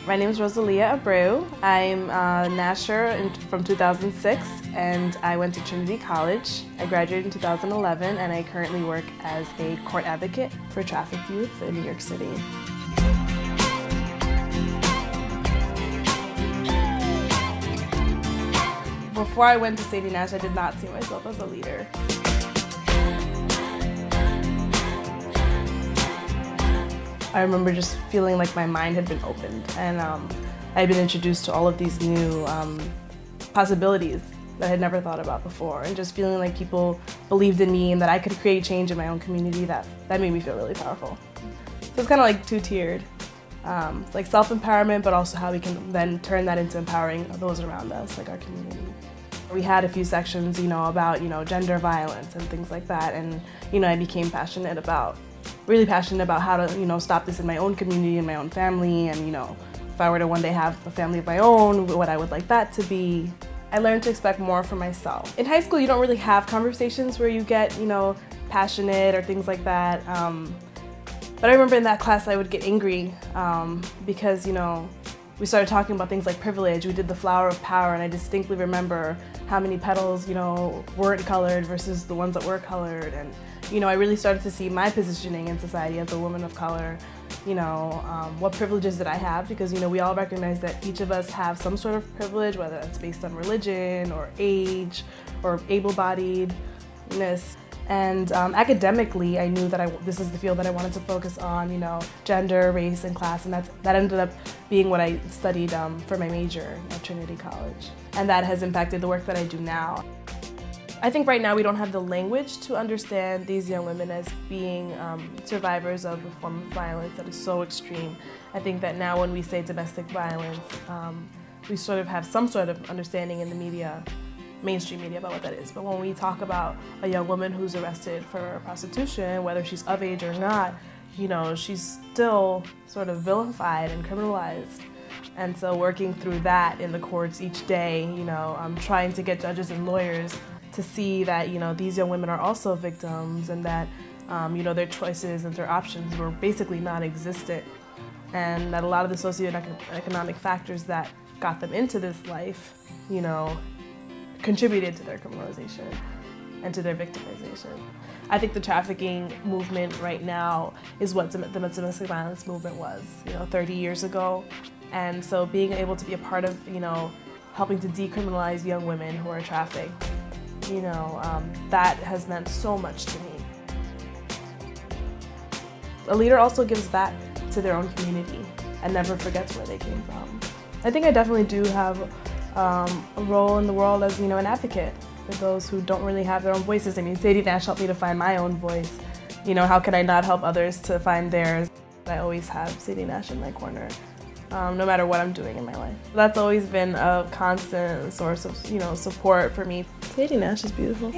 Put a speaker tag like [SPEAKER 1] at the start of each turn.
[SPEAKER 1] My name is Rosalia Abreu. I'm a Nasher from 2006, and I went to Trinity College. I graduated in 2011, and I currently work as a court advocate for trafficked youth in New York City. Before I went to Sadie Nash, I did not see myself as a leader. I remember just feeling like my mind had been opened, and I had been introduced to all of these new possibilities that I had never thought about before, and just feeling like people believed in me and that I could create change in my own community, that made me feel really powerful. So it's kind of like two-tiered. It's like self-empowerment, but also how we can then turn that into empowering those around us, like our community. We had a few sections, about, gender violence and things like that, and, I became really passionate about how to, stop this in my own community and my own family, and, if I were to one day have a family of my own, what I would like that to be. I learned to expect more from myself. In high school, you don't really have conversations where you get, passionate or things like that. But I remember in that class I would get angry because, we started talking about things like privilege. We did the flower of power, and I distinctly remember how many petals, weren't colored versus the ones that were colored. And, I really started to see my positioning in society as a woman of color. What privileges did I have? Because, we all recognize that each of us have some sort of privilege, whether that's based on religion or age or able-bodiedness. And academically, I knew that this is the field that I wanted to focus on, gender, race, and class, and that ended up being what I studied for my major at Trinity College. And that has impacted the work that I do now. I think right now we don't have the language to understand these young women as being survivors of a form of violence that is so extreme. I think that now when we say domestic violence, we sort of have some sort of understanding in the media, mainstream media, about what that is. But when we talk about a young woman who's arrested for prostitution, whether she's of age or not, she's still sort of vilified and criminalized. And so working through that in the courts each day, I'm trying to get judges and lawyers to see that, these young women are also victims, and that, their choices and their options were basically non-existent, and that a lot of the socioeconomic factors that got them into this life, contributed to their criminalization and to their victimization. I think the trafficking movement right now is what the domestic violence movement was, 30 years ago. And so being able to be a part of, helping to decriminalize young women who are trafficked, that has meant so much to me. A leader also gives back to their own community and never forgets where they came from. I think I definitely do have a role in the world as, an advocate for those who don't really have their own voices. I mean, Sadie Nash helped me to find my own voice. How could I not help others to find theirs? I always have Sadie Nash in my corner, no matter what I'm doing in my life. That's always been a constant source of, support for me. Sadie Nash is beautiful.